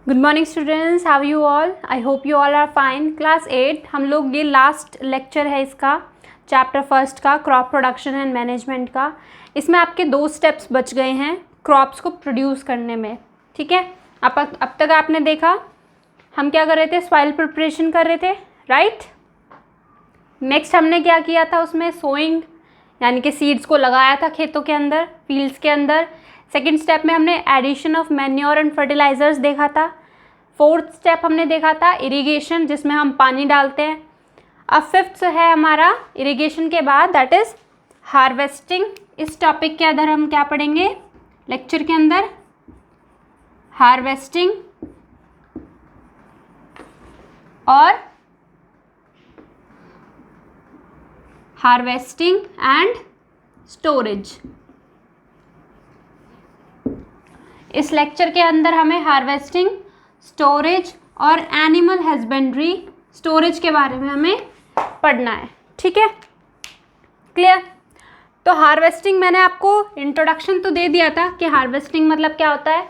Good morning students, how you all? I hope you all are fine. Class 8 हम लोग, ये last lecture है इसका, चैप्टर फर्स्ट का, क्रॉप प्रोडक्शन एंड मैनेजमेंट का। इसमें आपके 2 स्टेप्स बच गए हैं क्रॉप्स को प्रोड्यूस करने में। ठीक है, अब तक आपने देखा हम क्या कर रहे थे, सॉइल प्रिपरेशन कर रहे थे, राइट। नेक्स्ट हमने क्या किया था, उसमें सोइंग यानी कि सीड्स को लगाया था खेतों के अंदर, फील्ड्स के अंदर। सेकेंड स्टेप में हमने addition of manure and fertilisers देखा था। फोर्थ स्टेप हमने देखा था इरिगेशन, जिसमें हम पानी डालते हैं। अब फिफ्थ है हमारा इरिगेशन के बाद, दैट इज हार्वेस्टिंग। इस टॉपिक के अंदर हम क्या पढ़ेंगे लेक्चर के अंदर, हार्वेस्टिंग और हार्वेस्टिंग एंड स्टोरेज। इस लेक्चर के अंदर हमें हार्वेस्टिंग, स्टोरेज और एनिमल हस्बेंड्री स्टोरेज के बारे में हमें पढ़ना है। ठीक है, क्लियर। तो हार्वेस्टिंग मैंने आपको इंट्रोडक्शन तो दे दिया था कि हार्वेस्टिंग मतलब क्या होता है,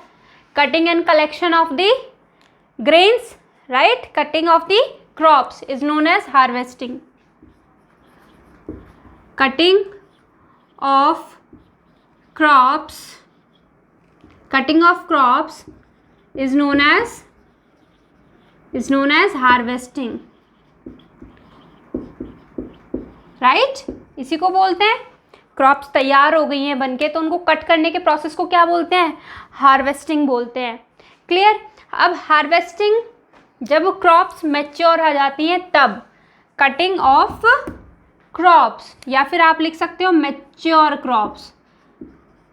cutting and collection of the grains, right. Cutting of the crops is known as harvesting. Cutting of crops, cutting of crops is known as harvesting, right। इसी को बोलते हैं, क्रॉप्स तैयार हो गई हैं बनके तो उनको कट करने के प्रोसेस को क्या बोलते हैं, हार्वेस्टिंग बोलते हैं। क्लियर। अब हार्वेस्टिंग जब क्रॉप्स मैच्योर हो जाती हैं तब, कटिंग ऑफ क्रॉप्स, या फिर आप लिख सकते हो mature crops.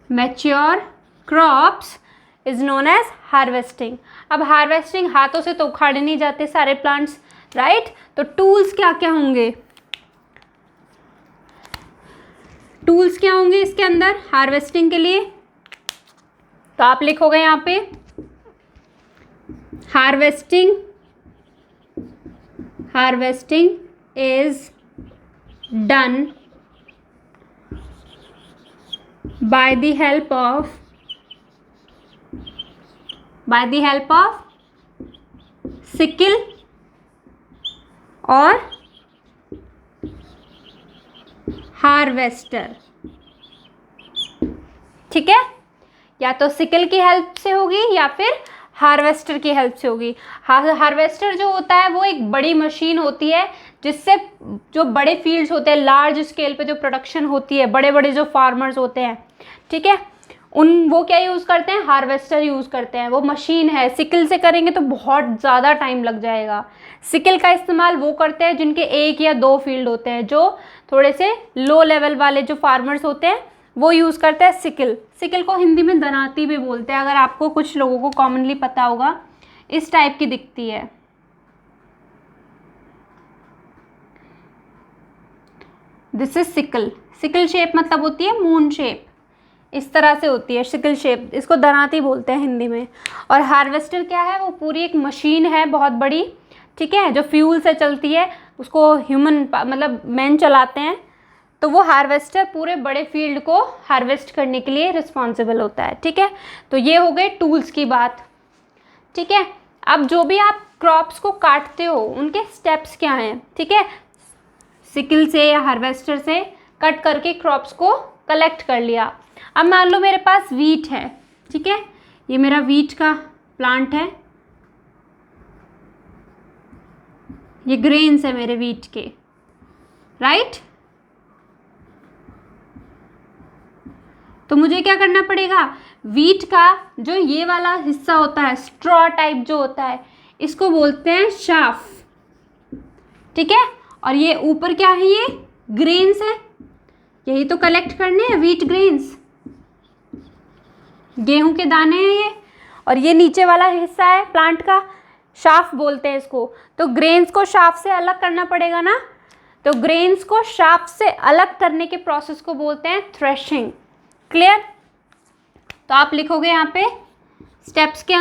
Mature crops is known as harvesting. अब हार्वेस्टिंग हाथों से तो उखाड़े नहीं जाते सारे प्लांट्स, राइट। तो टूल्स क्या क्या होंगे, टूल्स क्या होंगे इसके अंदर हार्वेस्टिंग के लिए, तो आप लिखोगे यहाँ पे harvesting is done by the help of sickle और हार्वेस्टर। ठीक है, या तो सिकल की हेल्प से होगी या फिर हार्वेस्टर की हेल्प से होगी। हार्वेस्टर जो होता है वो एक बड़ी मशीन होती है जिससे जो बड़े फील्ड्स होते हैं, लार्ज स्केल पे जो प्रोडक्शन होती है, बड़े बड़े जो फार्मर्स होते हैं, ठीक है, वो क्या यूज़ करते हैं, हार्वेस्टर यूज़ करते हैं। वो मशीन है, सिकल से करेंगे तो बहुत ज़्यादा टाइम लग जाएगा। सिकल का इस्तेमाल वो करते हैं जिनके 1 या 2 फील्ड होते हैं, जो थोड़े से लो लेवल वाले जो फार्मर्स होते हैं वो यूज़ करते हैं सिकल। सिकल को हिंदी में दरांती भी बोलते हैं, अगर आपको कुछ लोगों को कॉमनली पता होगा। इस टाइप की दिखती है, this is sickle. Sickle shape मतलब होती है मून शेप, इस तरह से होती है सिकल शेप, इसको दरांती बोलते हैं हिंदी में। और हार्वेस्टर क्या है, वो पूरी एक मशीन है बहुत बड़ी, ठीक है, जो फ्यूल से चलती है, उसको ह्यूमन मतलब मैन चलाते हैं। तो वो हार्वेस्टर पूरे बड़े फील्ड को हार्वेस्ट करने के लिए रिस्पॉन्सिबल होता है। ठीक है, तो ये हो गए टूल्स की बात। ठीक है, अब जो भी आप क्रॉप्स को काटते हो उनके स्टेप्स क्या हैं, ठीक है। सिकल से या हार्वेस्टर से कट करके क्रॉप्स को कलेक्ट कर लिया। अब मान लो मेरे पास वीट है, ठीक है, ये मेरा वीट का प्लांट है, ये ग्रेन्स है मेरे वीट के, राइट। तो मुझे क्या करना पड़ेगा, वीट का जो ये वाला हिस्सा होता है, स्ट्रॉ टाइप जो होता है, इसको बोलते हैं शाफ, ठीक है। और ये ऊपर क्या है, ये ग्रेन्स है, यही तो कलेक्ट करने हैं, वीट ग्रेन्स, गेहूं के दाने हैं ये। और ये नीचे वाला हिस्सा है प्लांट का, शाफ बोलते हैं इसको। तो ग्रेन्स को शाफ से अलग करना पड़ेगा ना, तो ग्रेन्स को शाफ से अलग करने के प्रोसेस को बोलते हैं थ्रेशिंग। क्लियर। तो आप लिखोगे यहाँ पे स्टेप्स के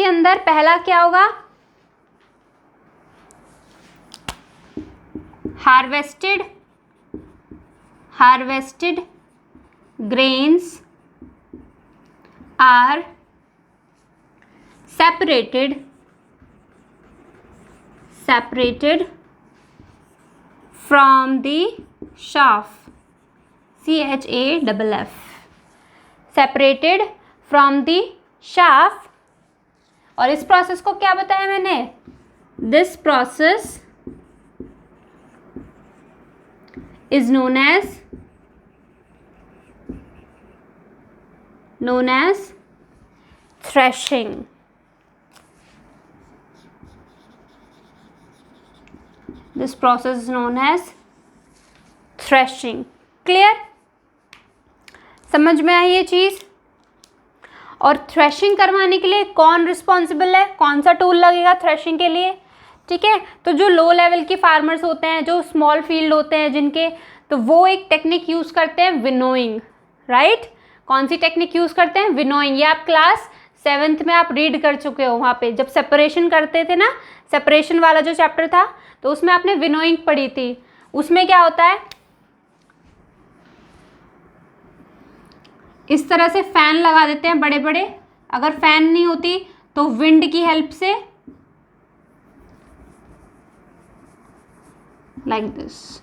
अंदर, पहला क्या होगा, harvested grains are separated from the shaft, CHAFF, separated from the shaft। और इस प्रोसेस को क्या बताया मैंने? This process is known as threshing। This process is known as threshing। Clear? समझ में आई ये चीज़? और थ्रेशिंग करवाने के लिए कौन रिस्पॉन्सिबल है, कौन सा टूल लगेगा थ्रेशिंग के लिए? ठीक है, तो जो लो लेवल के फार्मर्स होते हैं, जो स्मॉल फील्ड होते हैं जिनके, तो वो एक टेक्निक यूज़ करते हैं विनोइंग। राइट? कौन सी टेक्निक यूज़ करते हैं? विनोइंग। ये आप क्लास 7th में आप रीड कर चुके हो, वहाँ पे जब सेपरेशन करते थे ना, सेपरेशन वाला जो चैप्टर था, तो उसमें आपने विनोइंग पढ़ी थी। उसमें क्या होता है, इस तरह से फैन लगा देते हैं बड़े बड़े। अगर फैन नहीं होती तो विंड की हेल्प से, लाइक दिस,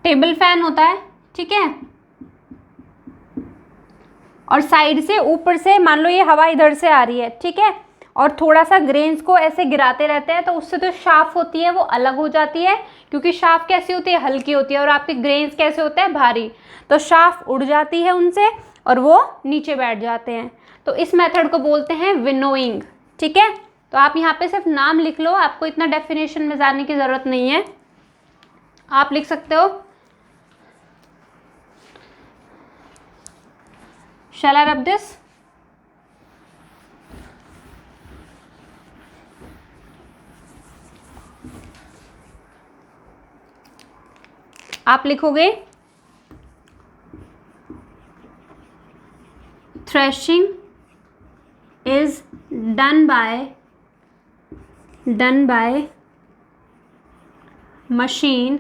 टेबल फैन होता है। ठीक है, और साइड से, ऊपर से मान लो ये हवा इधर से आ रही है, ठीक है, और थोड़ा सा ग्रेन्स को ऐसे गिराते रहते हैं, तो उससे जो शाफ होती है वो अलग हो जाती है, क्योंकि शाफ कैसी होती है? हल्की होती है, और आपके ग्रेन्स कैसे होते हैं? भारी। तो शाफ उड़ जाती है उनसे और वो नीचे बैठ जाते हैं। तो इस मेथड को बोलते हैं विनोइंग। ठीक है, तो आप यहाँ पे सिर्फ नाम लिख लो, आपको इतना डेफिनेशन में जाने की ज़रूरत नहीं है। आप लिख सकते हो, shall I rub this? आप लिखोगे threshing is done by machine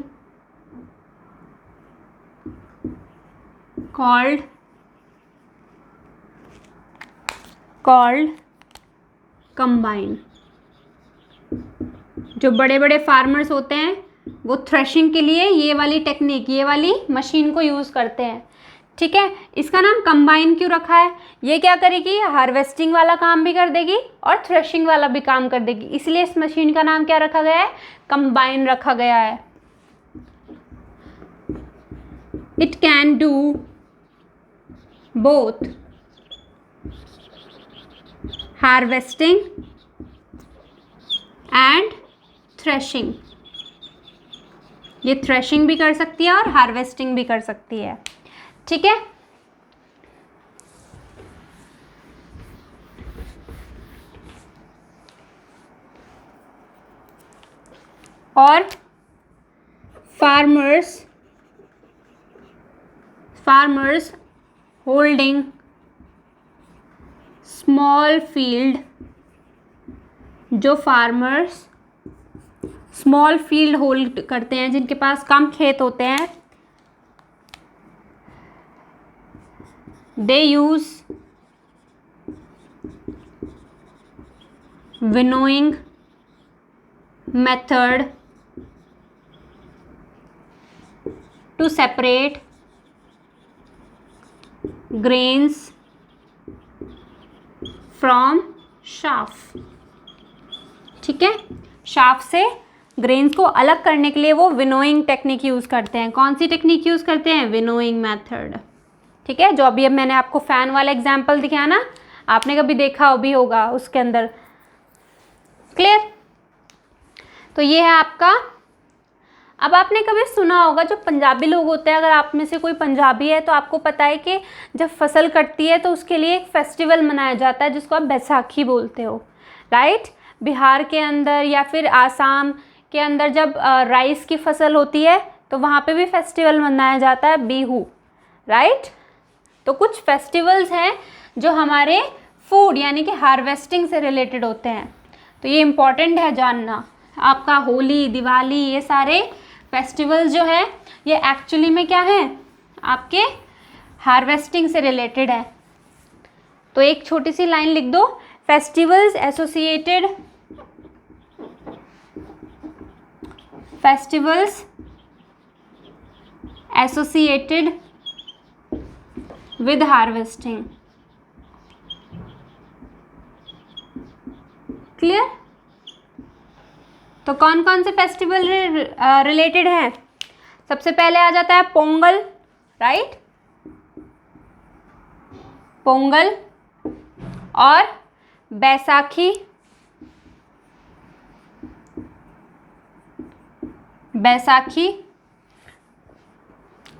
called combine. जो बड़े बड़े फार्मर्स होते हैं वो थ्रेशिंग के लिए ये वाली टेक्निक, ये वाली मशीन को यूज़ करते हैं। ठीक है, इसका नाम कंबाइन क्यों रखा है? ये क्या करेगी? हार्वेस्टिंग वाला काम भी कर देगी और थ्रेशिंग वाला भी काम कर देगी, इसलिए इस मशीन का नाम क्या रखा गया है? कंबाइन रखा गया है। It can do both harvesting and threshing. ये थ्रेशिंग भी कर सकती है और हार्वेस्टिंग भी कर सकती है। ठीक है, और फार्मर्स होल्डिंग स्मॉल फील्ड, जो फार्मर्स स्मॉल फील्ड होल्ड करते हैं, जिनके पास कम खेत होते हैं, they use winnowing method to separate grains from chaff. ठीक है, शाफ से ग्रेन्स को अलग करने के लिए वो विनोइंग टेक्निक यूज़ करते हैं। कौन सी टेक्निक यूज़ करते हैं? Winnowing method. ठीक है, जो अभी अब मैंने आपको फ़ैन वाला एग्जाम्पल दिखाया ना, आपने कभी देखा भी होगा उसके अंदर। क्लियर? तो ये है आपका। अब आपने कभी सुना होगा, जो पंजाबी लोग होते हैं, अगर आप में से कोई पंजाबी है तो आपको पता है कि जब फसल कटती है तो उसके लिए एक फेस्टिवल मनाया जाता है जिसको आप बैसाखी बोलते हो। राइट? बिहार के अंदर या फिर आसाम के अंदर जब राइस की फसल होती है तो वहाँ पे भी फेस्टिवल मनाया जाता है, बिहू। राइट? तो कुछ फेस्टिवल्स हैं जो हमारे फूड यानी कि हार्वेस्टिंग से रिलेटेड होते हैं, तो ये इम्पॉर्टेंट है जानना। आपका होली, दिवाली, ये सारे फेस्टिवल्स जो है ये एक्चुअली में क्या है, आपके हार्वेस्टिंग से रिलेटेड है। तो एक छोटी सी लाइन लिख दो, festivals associated with harvesting. Clear? तो कौन कौन से फेस्टिवल रिलेटेड हैं? सबसे पहले आ जाता है पोंगल, राइट, पोंगल और बैसाखी,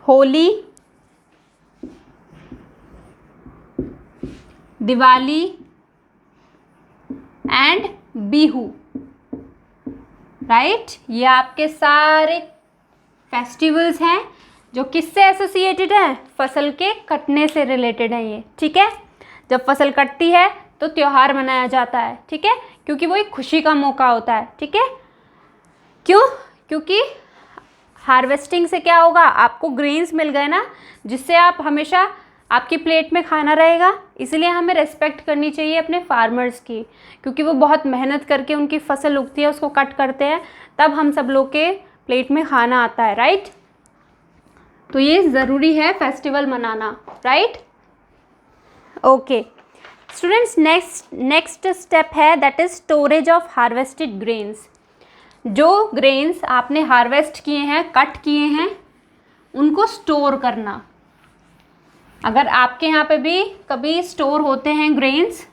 होली, दिवाली एंड बिहू, राइट। ये आपके सारे फेस्टिवल्स हैं जो किससे एसोसिएटेड हैं, फसल के कटने से रिलेटेड है ये, ठीक है। जब फसल कटती है तो त्योहार मनाया जाता है, ठीक है, क्योंकि वो एक खुशी का मौका होता है, ठीक है। क्यों? क्योंकि हार्वेस्टिंग से क्या होगा, आपको ग्रेन्स मिल गए ना, जिससे आप हमेशा आपकी प्लेट में खाना रहेगा। इसलिए हमें रेस्पेक्ट करनी चाहिए अपने फार्मर्स की, क्योंकि वो बहुत मेहनत करके उनकी फसल उगती है, उसको कट करते हैं, तब हम सब लोग के प्लेट में खाना आता है, राइट। तो ये ज़रूरी है फेस्टिवल मनाना, right. Okay students, next step है that is storage of harvested grains. जो ग्रेन्स आपने हार्वेस्ट किए हैं, कट किए हैं, उनको स्टोर करना। अगर आपके यहाँ पे भी कभी स्टोर होते हैं ग्रेन्स,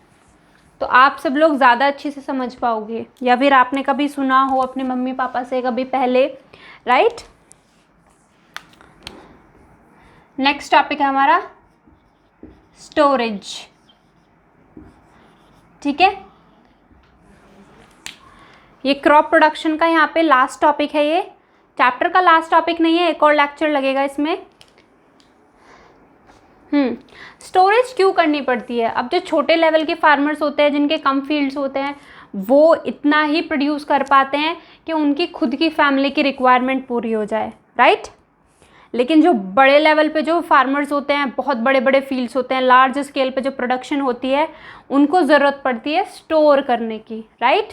तो आप सब लोग ज़्यादा अच्छे से समझ पाओगे, या फिर आपने कभी सुना हो अपने मम्मी पापा से कभी पहले, राइट। नेक्स्ट टॉपिक है हमारा स्टोरेज, ठीक है। ये क्रॉप प्रोडक्शन का यहाँ पे लास्ट टॉपिक है, ये चैप्टर का लास्ट टॉपिक नहीं है, एक और लेक्चर लगेगा इसमें। स्टोरेज क्यों करनी पड़ती है? अब जो छोटे लेवल के फार्मर्स होते हैं, जिनके कम फील्ड्स होते हैं, वो इतना ही प्रोड्यूस कर पाते हैं कि उनकी खुद की फैमिली की रिक्वायरमेंट पूरी हो जाए, राइट। लेकिन जो बड़े लेवल पे जो फार्मर्स होते हैं, बहुत बड़े बड़े फील्ड्स होते हैं, लार्ज स्केल पे जो प्रोडक्शन होती है, उनको ज़रूरत पड़ती है स्टोर करने की, राइट।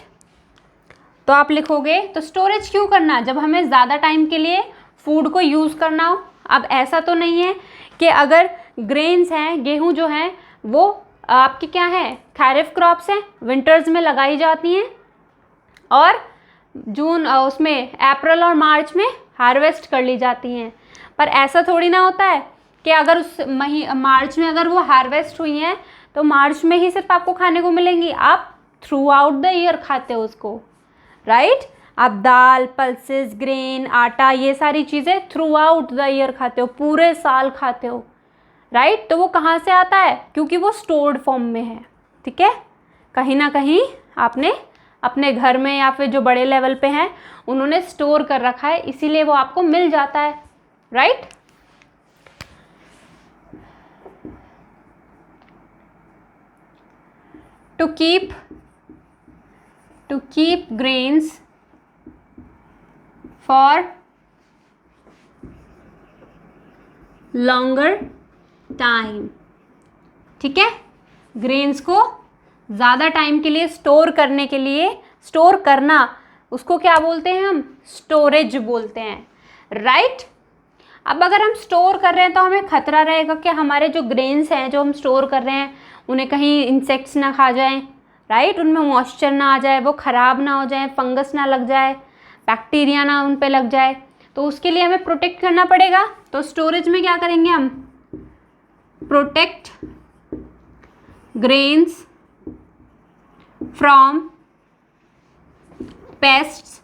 तो आप लिखोगे, तो स्टोरेज क्यों करना, जब हमें ज़्यादा टाइम के लिए फूड को यूज़ करना हो। अब ऐसा तो नहीं है कि अगर ग्रेन्स हैं, गेहूं जो हैं, वो आपकी क्या है, खैरिफ क्रॉप्स हैं, विंटर्स में लगाई जाती हैं और जून उसमें अप्रैल और मार्च में हार्वेस्ट कर ली जाती हैं। पर ऐसा थोड़ी ना होता है कि अगर उस मार्च में अगर वो हार्वेस्ट हुई हैं तो मार्च में ही सिर्फ आपको खाने को मिलेंगी, आप थ्रू आउट द ईयर खाते हो उसको, राइट। आप दाल, पल्सेस, ग्रेन, आटा, ये सारी चीज़ें थ्रू आउट द ईयर खाते हो, पूरे साल खाते हो, राइट। तो वो कहाँ से आता है, क्योंकि वो स्टोर्ड फॉर्म में है, ठीक है। कहीं ना कहीं आपने अपने घर में या फिर जो बड़े लेवल पे हैं उन्होंने स्टोर कर रखा है, इसीलिए वो आपको मिल जाता है, right. To keep grains for longer time, ठीक है। ग्रेन्स को ज़्यादा टाइम के लिए स्टोर करने के लिए, स्टोर करना, उसको क्या बोलते हैं हम, स्टोरेज बोलते हैं, राइट। अब अगर हम स्टोर कर रहे हैं तो हमें खतरा रहेगा कि हमारे जो ग्रेन्स हैं जो हम स्टोर कर रहे हैं उन्हें कहीं इंसेक्ट्स ना खा जाएं, राइट, उनमें मॉइस्चर ना आ जाए, वो ख़राब ना हो जाए, फंगस ना लग जाए, बैक्टीरिया ना उन पे लग जाए, तो उसके लिए हमें प्रोटेक्ट करना पड़ेगा। तो स्टोरेज में क्या करेंगे हम, प्रोटेक्ट ग्रेन्स फ्रॉम पेस्ट्स,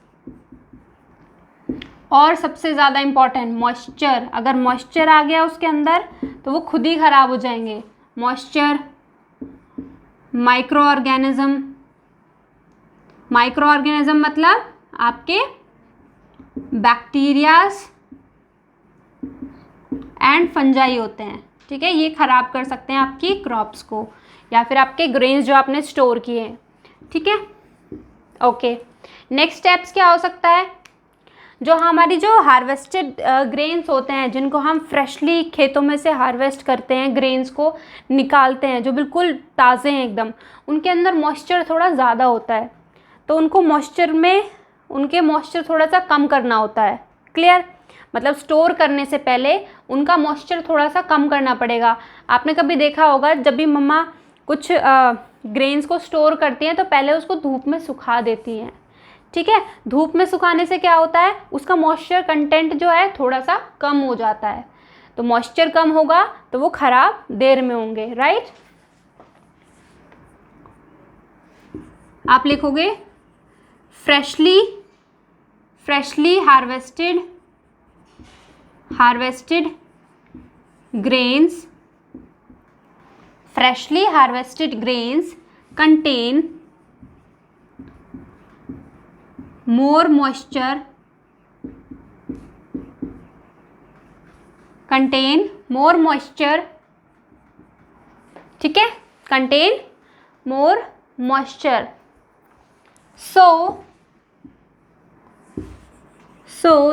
और सबसे ज़्यादा इम्पॉर्टेंट मॉइस्चर। अगर मॉइस्चर आ गया उसके अंदर तो वो खुद ही ख़राब हो जाएंगे। मॉइस्चर, माइक्रो ऑर्गेनिज्म मतलब आपके बैक्टीरियाज एंड फंजाई होते हैं, ठीक है। ये ख़राब कर सकते हैं आपकी क्रॉप्स को या फिर आपके ग्रेन्स जो आपने स्टोर किए हैं, ठीक है। ओके, नेक्स्ट स्टेप्स क्या हो सकता है? जो हमारी जो हार्वेस्टेड ग्रेन्स होते हैं, जिनको हम फ्रेशली खेतों में से हार्वेस्ट करते हैं, ग्रेन्स को निकालते हैं जो बिल्कुल ताज़े हैं एकदम, उनके अंदर मॉइस्चर थोड़ा ज़्यादा होता है, तो उनको मॉइस्चर थोड़ा सा कम करना होता है। क्लियर? मतलब स्टोर करने से पहले उनका मॉइस्चर थोड़ा सा कम करना पड़ेगा। आपने कभी देखा होगा जब भी मम्मा कुछ ग्रेन्स को स्टोर करती हैं तो पहले उसको धूप में सुखा देती हैं। ठीक है, धूप में सुखाने से क्या होता है, उसका मॉइस्चर कंटेंट जो है थोड़ा सा कम हो जाता है। तो मॉइस्चर कम होगा तो वो खराब देर में होंगे, राइट? आप लिखोगे freshly harvested grains contain more moisture ठीक है, contain more moisture, so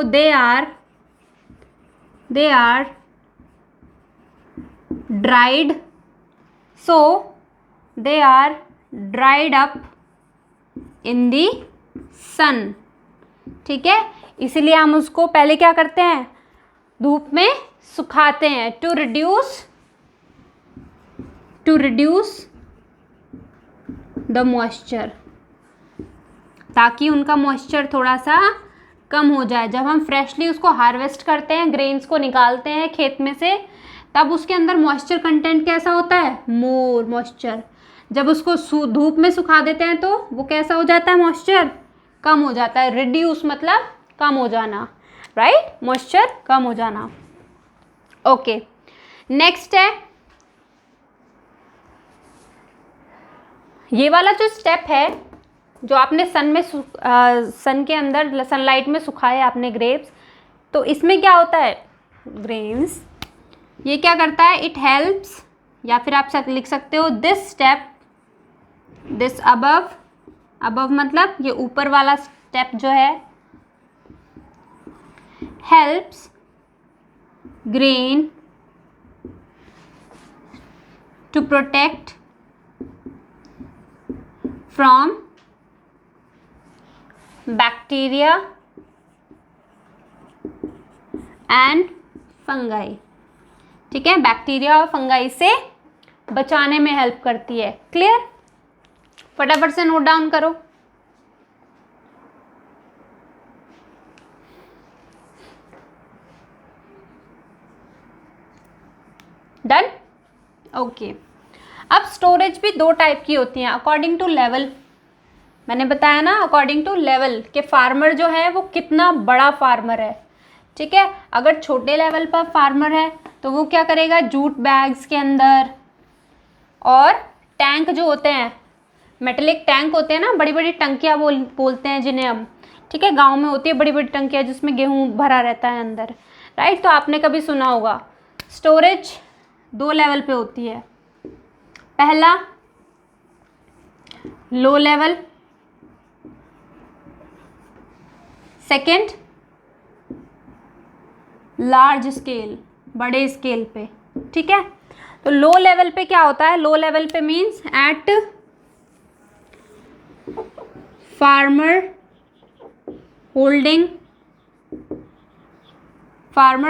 they are dried up in the sun। ठीक है, इसीलिए हम उसको पहले क्या करते हैं, धूप में सुखाते हैं, टू रिड्यूस द मॉइस्चर, ताकि उनका मॉइस्चर थोड़ा सा कम हो जाए। जब हम फ्रेशली उसको हार्वेस्ट करते हैं, ग्रेन्स को निकालते हैं खेत में से, तब उसके अंदर मॉइस्चर कंटेंट कैसा होता है, मोर मॉइस्चर। जब उसको धूप में सुखा देते हैं तो वो कैसा हो जाता है, मॉइस्चर कम हो जाता है। रिड्यूस मतलब कम हो जाना, राइट? मॉइस्चर कम हो जाना। ओके, नेक्स्ट है ये वाला जो स्टेप है, जो आपने सन के अंदर सनलाइट में सुखाए आपने ग्रेप्स, तो इसमें क्या होता है, ग्रेन्स, ये क्या करता है, इट हेल्प्स, या फिर आप लिख सकते हो दिस स्टेप, दिस अबव मतलब ये ऊपर वाला स्टेप जो है, helps grain to protect from bacteria and fungi. ठीक है, बैक्टीरिया और फंगाई से बचाने में हेल्प करती है। क्लियर? फटाफट से नोट डाउन करो। डन? ओके, अब स्टोरेज भी दो टाइप की होती हैं अकॉर्डिंग टू लेवल। मैंने बताया ना, अकॉर्डिंग टू लेवल के फार्मर जो है वो कितना बड़ा फार्मर है। ठीक है, अगर छोटे लेवल पर फार्मर है तो वो क्या करेगा, जूट बैग्स के अंदर, और टैंक जो होते हैं, मेटेलिक टैंक होते हैं ना, बड़ी बड़ी टंकियाँ बोलते हैं जिन्हें हम, ठीक है, गांव में होती है बड़ी बड़ी टंकियाँ जिसमें गेहूँ भरा रहता है अंदर, राइट? तो आपने कभी सुना होगा स्टोरेज दो लेवल पे होती है। पहला low level, second large scale, बड़े स्केल पे। ठीक है, तो लो लेवल पे क्या होता है, लो लेवल पे means at farmer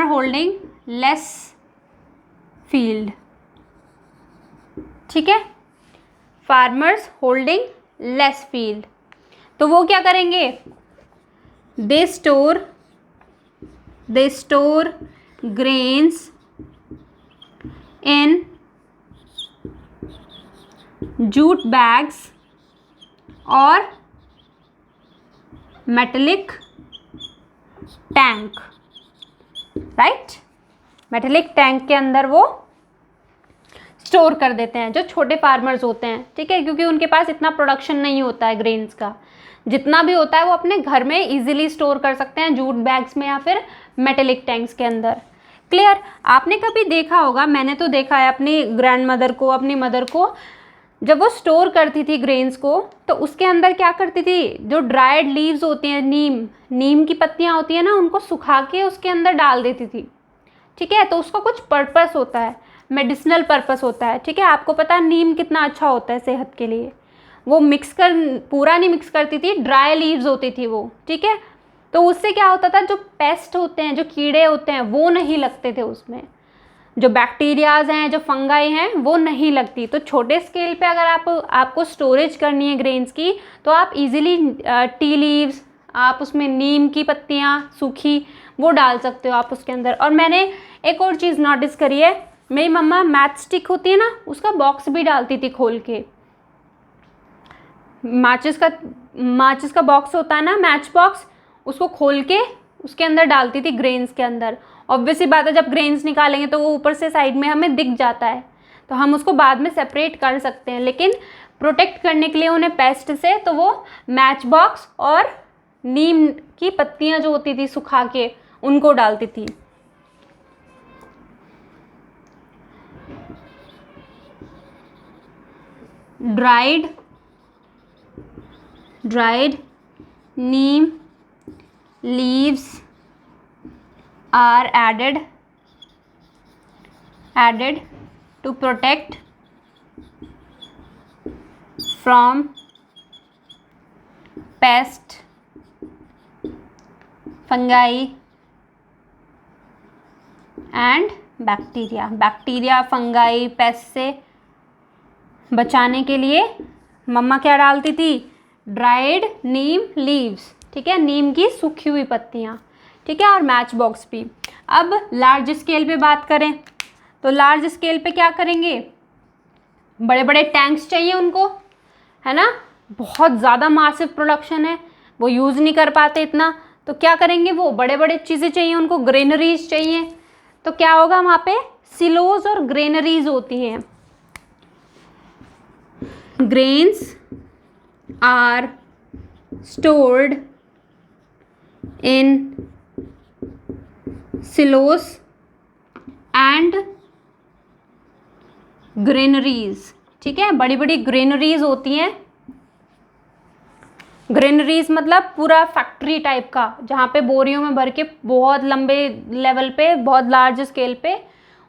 holding less field. ठीक है, फार्मर्स होल्डिंग लेस फील्ड, तो वो क्या करेंगे, they store grains in jute bags और metallic tank, right? Metallic tank के अंदर वो स्टोर कर देते हैं, जो छोटे फार्मर्स होते हैं। ठीक है, क्योंकि उनके पास इतना प्रोडक्शन नहीं होता है ग्रेन्स का, जितना भी होता है वो अपने घर में इजीली स्टोर कर सकते हैं, जूट बैग्स में या फिर मेटेलिक टैंक्स के अंदर। क्लियर? आपने कभी देखा होगा, मैंने तो देखा है अपनी ग्रैंड मदर को, अपनी मदर को, जब वो स्टोर करती थी ग्रेन्स को, तो उसके अंदर क्या करती थी, जो ड्राइड लीव्स होती हैं, नीम की पत्तियाँ होती हैं ना, उनको सुखा के उसके अंदर डाल देती थी। ठीक है, तो उसका कुछ पर्पस होता है, मेडिसिनल पर्पस होता है। ठीक है, आपको पता है नीम कितना अच्छा होता है सेहत के लिए। वो पूरा नहीं मिक्स करती थी, ड्राई लीव्स होती थी वो। ठीक है, तो उससे क्या होता था, जो पेस्ट होते हैं, जो कीड़े होते हैं, वो नहीं लगते थे उसमें, जो बैक्टीरियाज हैं, जो फंगाई हैं, वो नहीं लगती। तो छोटे स्केल पे अगर आपको स्टोरेज करनी है ग्रेन्स की, तो आप इजीली टी लीव्स, आप उसमें नीम की पत्तियाँ सूखी वो डाल सकते हो आप उसके अंदर। और मैंने एक और चीज़ नोटिस करी है, मेरी मम्मा मैच स्टिक होती है ना, उसका बॉक्स भी डालती थी खोल के। माचिस का बॉक्स होता है ना, मैच बॉक्स, उसको खोल के उसके अंदर डालती थी ग्रेन्स के अंदर। ऑब्वियसली बात है, जब ग्रेन्स निकालेंगे तो वो ऊपर से साइड में हमें दिख जाता है, तो हम उसको बाद में सेपरेट कर सकते हैं, लेकिन प्रोटेक्ट करने के लिए उन्हें पेस्ट से, तो वो मैच बॉक्स और नीम की पत्तियां जो होती थी सुखा के, उनको डालती थी। Dried neem leaves are added to protect from pest, fungi and bacteria fungi paste से बचाने के लिए मम्मा क्या डालती थी, ड्राइड नीम लीव्स। ठीक है, नीम की सूखी हुई पत्तियाँ। ठीक है, और मैच बॉक्स भी। अब लार्ज स्केल पे बात करें, तो लार्ज स्केल पे क्या करेंगे, बड़े बड़े टैंक्स चाहिए उनको, है ना, बहुत ज़्यादा मासिव प्रोडक्शन है, वो यूज़ नहीं कर पाते इतना, तो क्या करेंगे, वो बड़े बड़े चीज़ें चाहिए उनको, ग्रेनरीज चाहिए। तो क्या होगा, वहाँ पे सिलोज और ग्रेनरीज होती हैं। grains are stored in silos and granaries। ठीक है, बड़ी बड़ी ग्रेनरीज होती हैं। ग्रेनरीज मतलब पूरा फैक्ट्री टाइप का, जहाँ पे बोरियों में भर के बहुत लंबे लेवल पे, बहुत लार्ज स्केल पे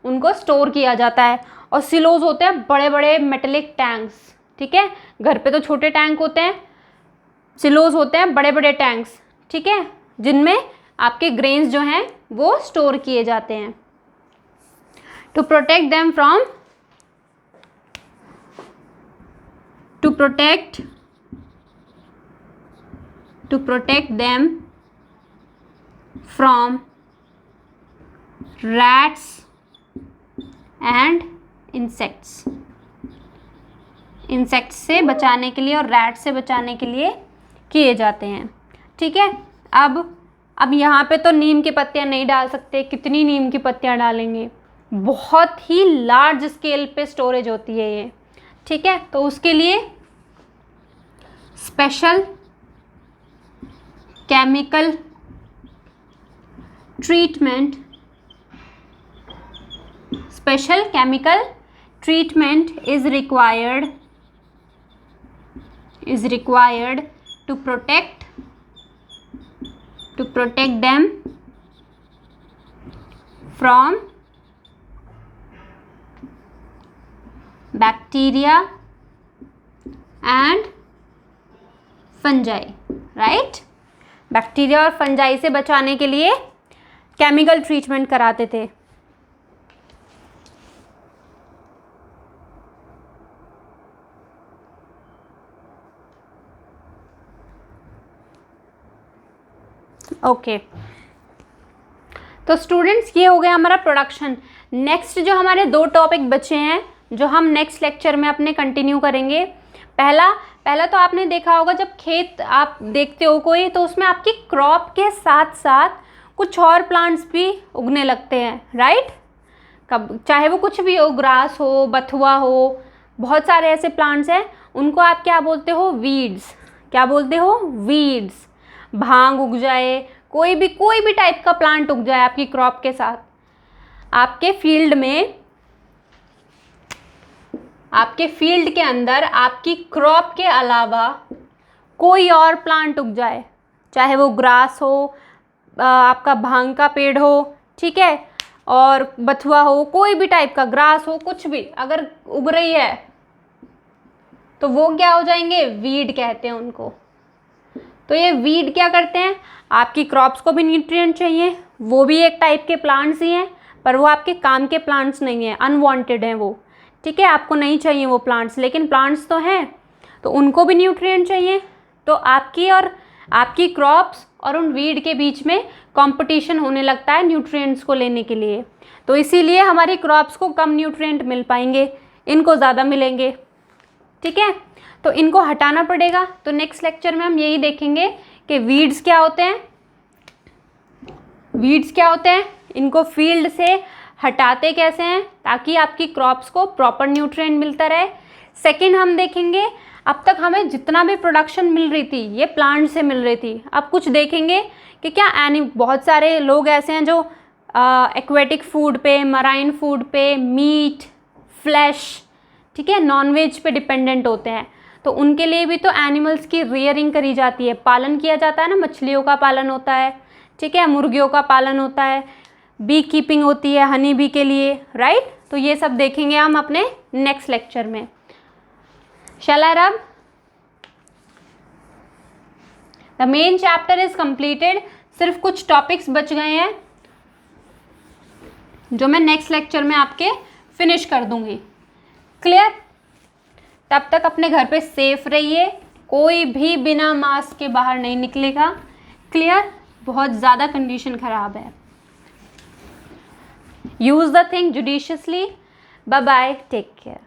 उनको स्टोर किया जाता है। और सिलोज होते हैं बड़े बड़े मेटेलिक टैंक्स। ठीक है, घर पे तो छोटे टैंक होते हैं, सिलोज होते हैं बड़े बड़े टैंक्स। ठीक है, जिनमें आपके ग्रेन्स जो हैं वो स्टोर किए जाते हैं। To protect them from to protect them from rats and insects से बचाने के लिए और रैट से बचाने के लिए किए जाते हैं। ठीक है, अब यहाँ पे तो नीम की पत्तियाँ नहीं डाल सकते, कितनी नीम की पत्तियाँ डालेंगे, बहुत ही लार्ज स्केल पे स्टोरेज होती है ये। ठीक है, तो उसके लिए special chemical treatment is required to protect them from bacteria and fungi, right. Bacteria और फंजाई से बचाने के लिए केमिकल ट्रीटमेंट कराते थे। ओके, तो स्टूडेंट्स ये हो गया हमारा प्रोडक्शन। नेक्स्ट जो हमारे दो टॉपिक बचे हैं, जो हम नेक्स्ट लेक्चर में अपने कंटिन्यू करेंगे। पहला तो आपने देखा होगा, जब खेत आप देखते हो कोई, तो उसमें आपकी क्रॉप के साथ साथ कुछ और प्लांट्स भी उगने लगते हैं, राइट। चाहे वो कुछ भी हो, ग्रास हो, बथुआ हो, बहुत सारे ऐसे प्लांट्स हैं, उनको आप क्या बोलते हो, वीड्स। क्या बोलते हो, वीड्स। भांग उग जाए, कोई भी टाइप का प्लांट उग जाए आपकी क्रॉप के साथ, आपके फील्ड में आपके फील्ड के अंदर आपकी क्रॉप के अलावा कोई और प्लांट उग जाए, चाहे वो ग्रास हो, आपका भांग का पेड़ हो, ठीक है, और बथुआ हो, कोई भी टाइप का ग्रास हो, कुछ भी अगर उग रही है तो वो क्या हो जाएंगे, वीड कहते हैं उनको। तो ये वीड क्या करते हैं, आपकी क्रॉप्स को भी न्यूट्रिएंट चाहिए, वो भी एक टाइप के प्लांट्स ही हैं, पर वो आपके काम के प्लांट्स नहीं हैं, अनवांटेड हैं वो, ठीक है, आपको नहीं चाहिए वो प्लांट्स, लेकिन प्लांट्स तो हैं, तो उनको भी न्यूट्रिएंट चाहिए। तो आपकी क्रॉप्स और उन वीड के बीच में कंपटीशन होने लगता है न्यूट्रिएंट्स को लेने के लिए, तो इसीलिए हमारी क्रॉप्स को कम न्यूट्रिएंट मिल पाएंगे, इनको ज़्यादा मिलेंगे, ठीक है, तो इनको हटाना पड़ेगा। तो नेक्स्ट लेक्चर में हम यही देखेंगे कि वीड्स क्या होते हैं, इनको फील्ड से हटाते कैसे हैं ताकि आपकी क्रॉप्स को प्रॉपर न्यूट्रिएंट मिलता रहे। सेकंड हम देखेंगे, अब तक हमें जितना भी प्रोडक्शन मिल रही थी ये प्लांट से मिल रही थी, अब कुछ देखेंगे कि क्या बहुत सारे लोग ऐसे हैं जो एक्वेटिक फूड पे, मराइन फूड पे, मीट, फ्लैश, ठीक है, नॉनवेज पे डिपेंडेंट होते हैं, तो उनके लिए भी तो एनिमल्स की रियरिंग करी जाती है, पालन किया जाता है ना, मछलियों का पालन होता है, ठीक है, मुर्गियों का पालन होता है, बी कीपिंग होती है हनी बी के लिए, राइट। तो ये सब देखेंगे हम अपने नेक्स्ट लेक्चर में। शैल आई रब? The main chapter is completed, सिर्फ कुछ टॉपिक्स बच गए हैं जो मैं नेक्स्ट लेक्चर में आपके फिनिश कर दूंगी। क्लियर? तब तक अपने घर पे सेफ रहिए, कोई भी बिना मास्क के बाहर नहीं निकलेगा। क्लियर? बहुत ज़्यादा कंडीशन ख़राब है। Use the thing judiciously. Bye bye, take care.